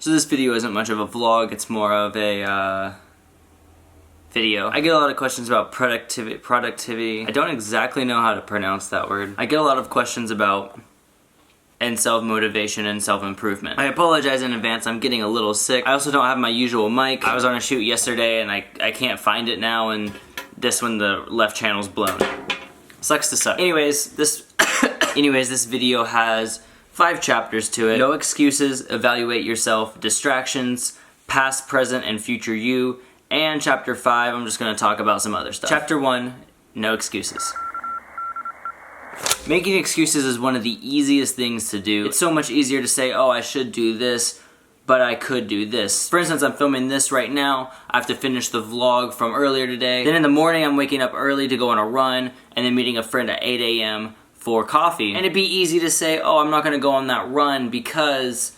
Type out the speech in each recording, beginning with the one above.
So this video isn't much of a vlog, it's more of a video. I get a lot of questions about productivity. I don't exactly know how to pronounce that word. I get a lot of questions about and self-motivation and self-improvement. I apologize in advance, I'm getting a little sick. I also don't have my usual mic. I was on a shoot yesterday and I can't find it now, and this one, the left channel's blown. Sucks to suck. Anyways, this video has 5 chapters to it. No excuses, evaluate yourself, distractions, past, present, and future you, and chapter 5, I'm just gonna talk about some other stuff. Chapter 1, no excuses. Making excuses is one of the easiest things to do. It's so much easier to say, oh, I should do this, but I could do this. For instance, I'm filming this right now. I have to finish the vlog from earlier today. Then in the morning, I'm waking up early to go on a run, and then meeting a friend at 8 a.m. for coffee. And it'd be easy to say, oh, I'm not gonna go on that run because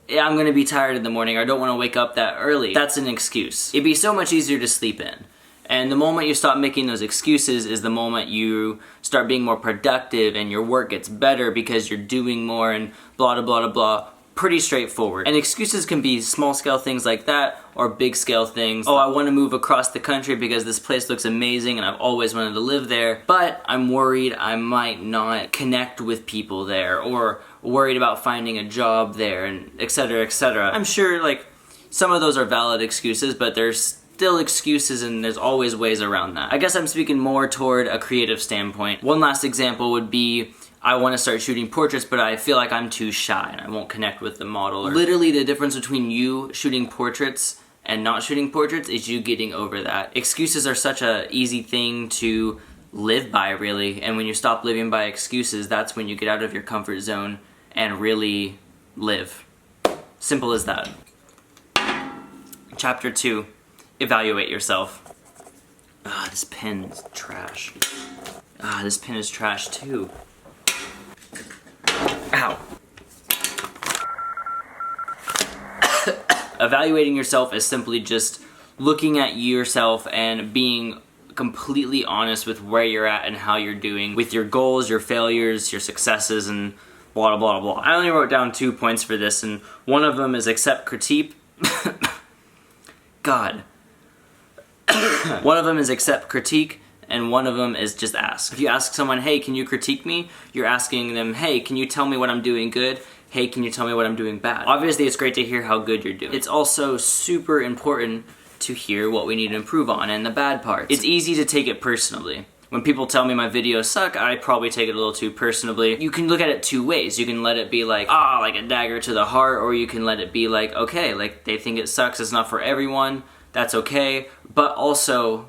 I'm gonna be tired in the morning, or I don't wanna wake up that early. That's an excuse. It'd be so much easier to sleep in. And the moment you stop making those excuses is the moment you start being more productive and your work gets better because you're doing more and blah, blah, blah, blah. Pretty straightforward. And excuses can be small scale things like that or big scale things. Oh, I want to move across the country because this place looks amazing and I've always wanted to live there, but I'm worried I might not connect with people there, or worried about finding a job there, and etc., etc. I'm sure like some of those are valid excuses, but there's still excuses and there's always ways around that. I guess I'm speaking more toward a creative standpoint. One last example would be, I want to start shooting portraits, but I feel like I'm too shy and I won't connect with the model. Literally, the difference between you shooting portraits and not shooting portraits is you getting over that. Excuses are such a easy thing to live by, really, and when you stop living by excuses, that's when you get out of your comfort zone and really live. Simple as that. Chapter 2. Evaluate yourself. Ah, this pen is trash. Ah, this pen is trash too. Ow. Evaluating yourself is simply just looking at yourself and being completely honest with where you're at and how you're doing with your goals, your failures, your successes, and blah, blah, blah, blah. I only wrote down 2 points for this, and one of them is accept critique. God. One of them is accept critique, and one of them is just ask. If you ask someone, hey, can you critique me? You're asking them, hey, can you tell me what I'm doing good? Hey, can you tell me what I'm doing bad? Obviously, it's great to hear how good you're doing. It's also super important to hear what we need to improve on and the bad parts. It's easy to take it personally. When people tell me my videos suck, I probably take it a little too personally. You can look at it 2 ways. You can let it be like, ah, like a dagger to the heart, or you can let it be like, okay, like they think it sucks, it's not for everyone, that's okay, but also,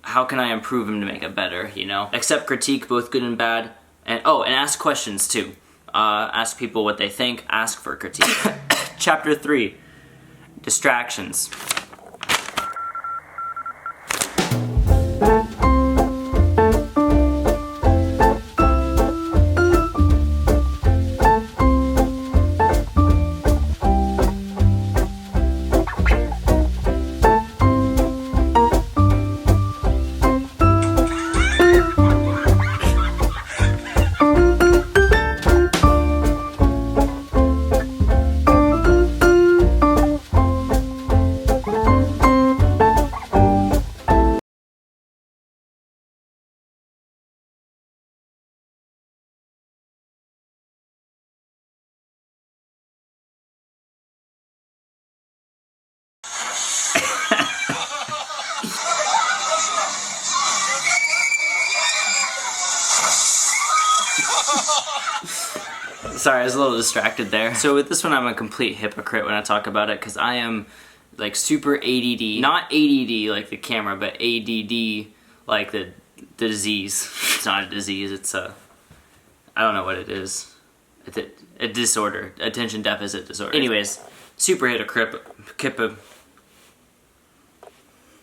how can I improve them to make it better, you know? Accept critique, both good and bad, and oh, and ask questions too. Ask people what they think, ask for critique. Chapter 3, distractions. Sorry, I was a little distracted there. So with this one, I'm a complete hypocrite when I talk about it, because I am like super ADD. Not ADD like the camera, but ADD like the disease. It's not a disease, it's a, I don't know what it is. It's a disorder, attention deficit disorder. Anyways, super hypocrite.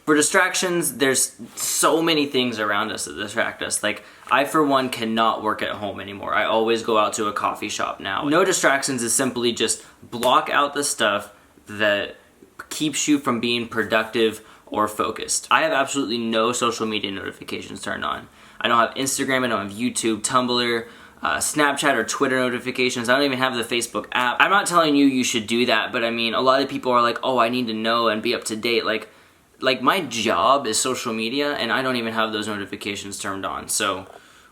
For distractions, there's so many things around us that distract us. Like, I for one cannot work at home anymore. I always go out to a coffee shop now. No distractions is simply just block out the stuff that keeps you from being productive or focused. I have absolutely no social media notifications turned on. I don't have Instagram, I don't have YouTube, Tumblr, Snapchat or Twitter notifications. I don't even have the Facebook app. I'm not telling you should do that, but I mean, a lot of people are like, oh, I need to know and be up to date. Like my job is social media, and I don't even have those notifications turned on. So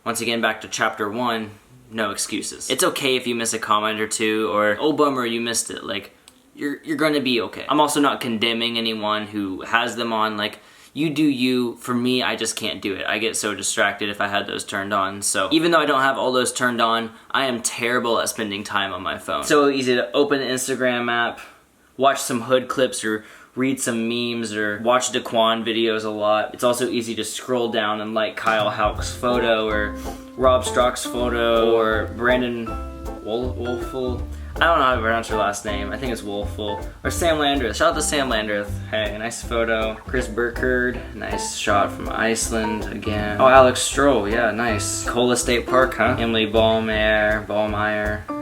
once again, back to chapter 1, no excuses. It's okay if you miss a comment or two, or oh bummer you missed it. Like, you're gonna be okay. I'm also not condemning anyone who has them on. Like, you do you. For me, I just can't do it. I get so distracted if I had those turned on. So even though I don't have all those turned on, I am terrible at spending time on my phone. So easy to open the Instagram app, watch some hood clips, or read some memes, or watch Daquan videos a lot. It's also easy to scroll down and like Kyle Hauk's photo, or Rob Strock's photo, or Brandon Wolfel. I don't know how to pronounce her last name. I think it's Wolfel. Or Sam Landreth. Shout out to Sam Landreth. Hey, nice photo. Chris Burkhardt. Nice shot from Iceland again. Oh, Alex Stroll. Yeah, nice. Cola State Park, huh? Emily Ballmeyer.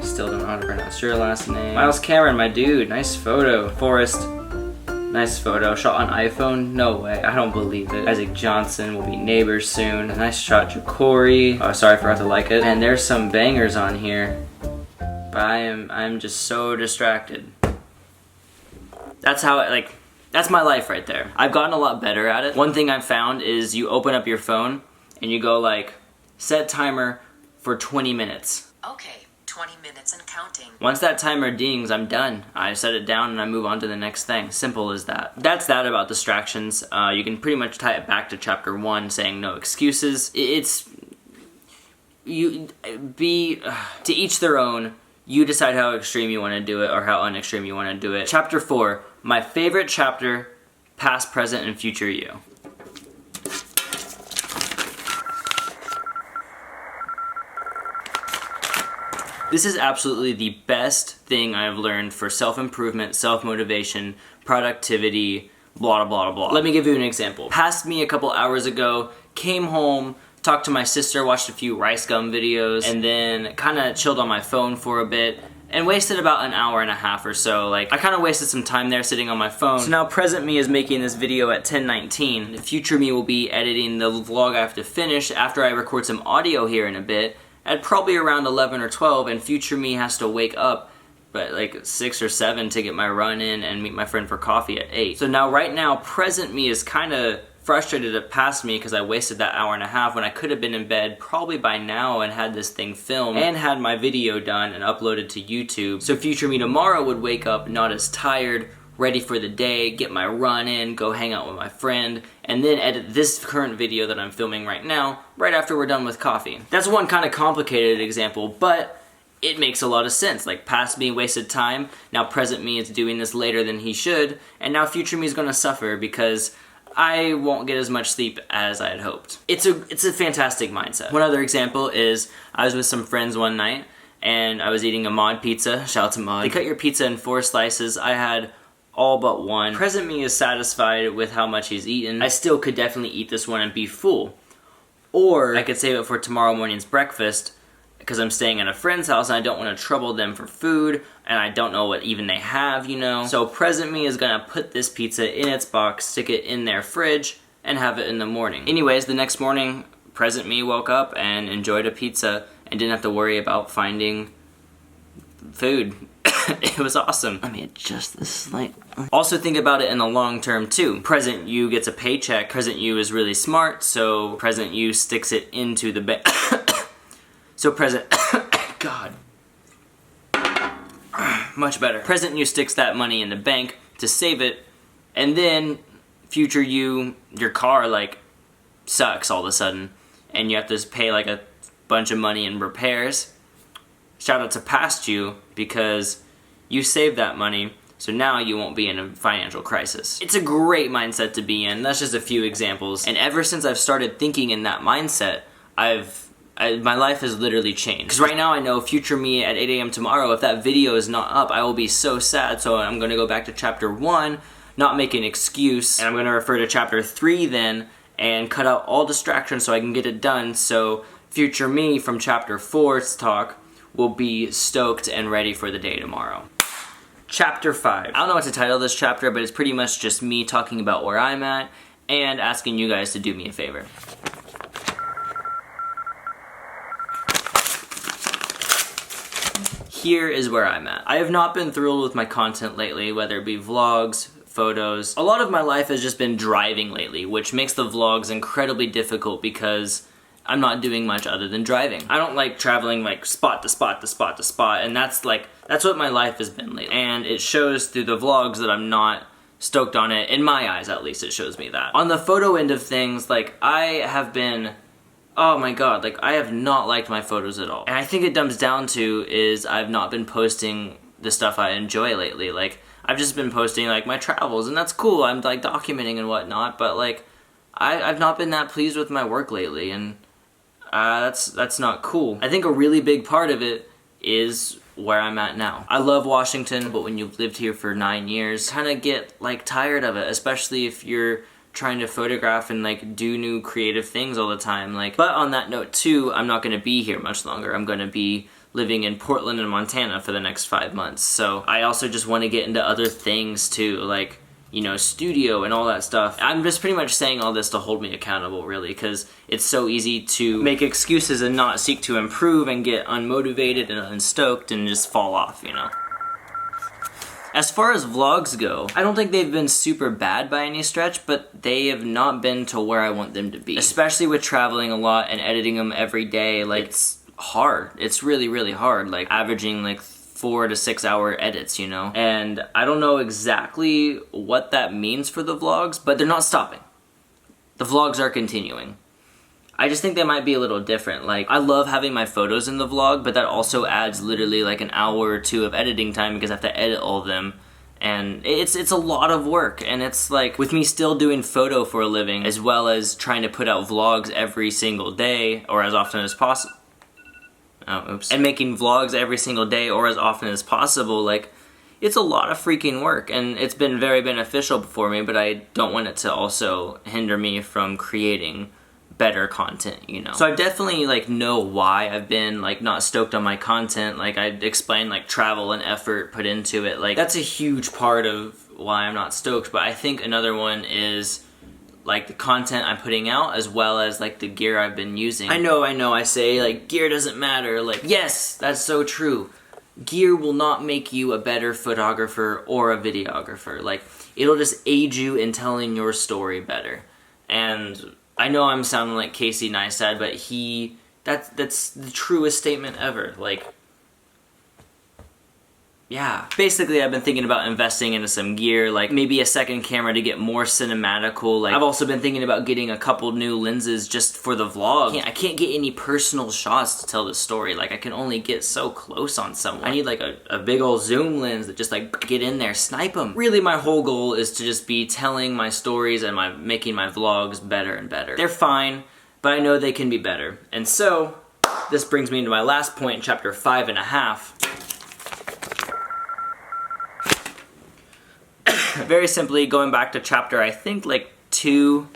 Still don't know how to pronounce your last name. Miles Cameron, my dude. Nice photo. Forrest. Nice photo. Shot on iPhone? No way. I don't believe it. Isaac Johnson will be neighbors soon. Nice shot, Ja'Cory. Oh, sorry, I forgot to like it. And there's some bangers on here. But I'm just so distracted. That's how that's my life right there. I've gotten a lot better at it. One thing I've found is you open up your phone and you go like, set timer for 20 minutes. Okay, 20 minutes and counting. Once that timer dings, I'm done. I set it down and I move on to the next thing. Simple as that. That's that about distractions. You can pretty much tie it back to chapter 1 saying no excuses. To each their own. You decide how extreme you want to do it or how unextreme you want to do it. Chapter 4, my favorite chapter, past, present, and future you. This is absolutely the best thing I've learned for self-improvement, self-motivation, productivity, blah, blah, blah, blah. Let me give you an example. Past me a couple hours ago, came home, talked to my sister, watched a few rice gum videos, and then kind of chilled on my phone for a bit, and wasted about an hour and a half or so. Like, I kind of wasted some time there sitting on my phone. So now present me is making this video at 10:19. Future me will be editing the vlog I have to finish after I record some audio here in a bit, at probably around 11 or 12, and future me has to wake up but like 6 or 7 to get my run in and meet my friend for coffee at 8. So now right now, present me is kind of frustrated at past me because I wasted that hour and a half when I could have been in bed probably by now and had this thing filmed and had my video done and uploaded to YouTube. So future me tomorrow would wake up not as tired, ready for the day, get my run in, go hang out with my friend, and then edit this current video that I'm filming right now, right after we're done with coffee. That's one kind of complicated example, but it makes a lot of sense. Like, past me wasted time, now present me is doing this later than he should, and now future me is gonna suffer because I won't get as much sleep as I had hoped. It's a fantastic mindset. One other example is I was with some friends one night and I was eating a Mod pizza. Shout out to Mod. They cut your pizza in 4 slices. I had all but one. Present me is satisfied with how much he's eaten. I still could definitely eat this one and be full. Or I could save it for tomorrow morning's breakfast because I'm staying at a friend's house and I don't want to trouble them for food and I don't know what even they have, you know. So present me is gonna put this pizza in its box, stick it in their fridge, and have it in the morning. Anyways, the next morning, present me woke up and enjoyed a pizza and didn't have to worry about finding food. It was awesome. Let me adjust this slightly. Also think about it in the long term too. Present you gets a paycheck. Present you is really smart, so present you sticks it into the bank. So present, God. Much better. Present you sticks that money in the bank to save it, and then future you, your car like sucks all of a sudden, and you have to pay like a bunch of money in repairs. Shout out to past you because you saved that money, so now you won't be in a financial crisis. It's a great mindset to be in. That's just a few examples, and ever since I've started thinking in that mindset, my life has literally changed. Because right now I know future me at 8 a.m. tomorrow, if that video is not up, I will be so sad. So I'm going to go back to chapter 1, not make an excuse, and I'm going to refer to chapter 3 then, and cut out all distractions so I can get it done. So future me from chapter 4's talk will be stoked and ready for the day tomorrow. Chapter 5. I don't know what to title this chapter, but it's pretty much just me talking about where I'm at and asking you guys to do me a favor. here is where I'm at. I have not been thrilled with my content lately, whether it be vlogs, photos. A lot of my life has just been driving lately, which makes the vlogs incredibly difficult because I'm not doing much other than driving. I don't like traveling like spot to spot to spot to spot, and that's what my life has been lately. And it shows through the vlogs that I'm not stoked on it. In my eyes, at least, it shows me that. On the photo end of things, like, I have been, oh my god, like, I have not liked my photos at all. And I think it comes down to is I've not been posting the stuff I enjoy lately. Like, I've just been posting, like, my travels, and that's cool. I'm, like, documenting and whatnot, but, like, I've not been that pleased with my work lately, and that's not cool. I think a really big part of it is where I'm at now. I love Washington, but when you've lived here for 9 years, kind of get like tired of it, especially if you're trying to photograph and like do new creative things all the time. Like, but on that note too, I'm not going to be here much longer. I'm going to be living in Portland and Montana for the next 5 months. So I also just want to get into other things too, like, you know, studio and all that stuff. I'm just pretty much saying all this to hold me accountable, really, because it's so easy to make excuses and not seek to improve and get unmotivated and unstoked and just fall off, you know. As far as vlogs go, I don't think they've been super bad by any stretch, but they have not been to where I want them to be. Especially with traveling a lot and editing them every day, like, it's hard. It's really, really hard, like, averaging, like, 4 to 6 hour edits, you know? And I don't know exactly what that means for the vlogs, but they're not stopping. The vlogs are continuing. I just think they might be a little different. Like, I love having my photos in the vlog, but that also adds literally like an hour or two of editing time because I have to edit all of them. And it's a lot of work, and it's like, with me still doing photo for a living, as well as trying to put out vlogs every single day, or as often as possible. Oh, oops. And making vlogs every single day or as often as possible, like, it's a lot of freaking work, and it's been very beneficial for me, but I don't want it to also hinder me from creating better content, you know? So I definitely, like, know why I've been, like, not stoked on my content. Like, I explained, like, travel and effort put into it. Like, that's a huge part of why I'm not stoked, but I think another one is like the content I'm putting out, as well as like the gear I've been using. I know, I say like gear doesn't matter. Like, yes, that's so true. Gear will not make you a better photographer or a videographer. Like, it'll just aid you in telling your story better. And I know I'm sounding like Casey Neistat, but that's the truest statement ever. Like, yeah. Basically, I've been thinking about investing into some gear, like maybe a second camera to get more cinematical. Like, I've also been thinking about getting a couple new lenses just for the vlog. I can't get any personal shots to tell the story. Like, I can only get so close on someone. I need like a big old zoom lens that just like get in there, snipe them. Really, my whole goal is to just be telling my stories and making my vlogs better and better. They're fine, but I know they can be better. And so, this brings me into my last point, chapter 5.5. Very simply, going back to chapter, I think, like 2.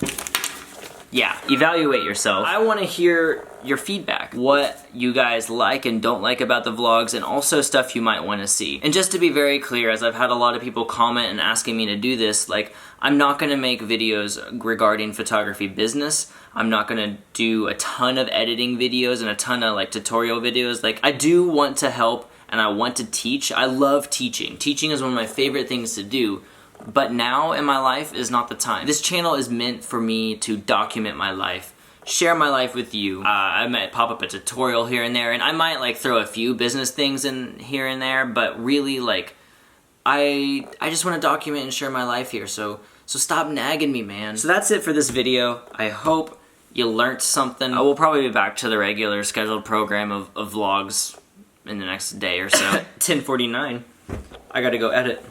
Yeah, evaluate yourself. I want to hear your feedback. What you guys like and don't like about the vlogs, and also stuff you might want to see. And just to be very clear, as I've had a lot of people comment and asking me to do this, like, I'm not going to make videos regarding photography business. I'm not going to do a ton of editing videos and a ton of, like, tutorial videos. Like, I do want to help and I want to teach. I love teaching. Teaching is one of my favorite things to do. But now in my life is not the time. This channel is meant for me to document my life, share my life with you. I might pop up a tutorial here and there, and I might like throw a few business things in here and there, but really, like, I just want to document and share my life here, so stop nagging me, man. So that's it for this video. I hope you learned something. I will probably be back to the regular scheduled program of vlogs in the next day or so. 10:49. I gotta go edit.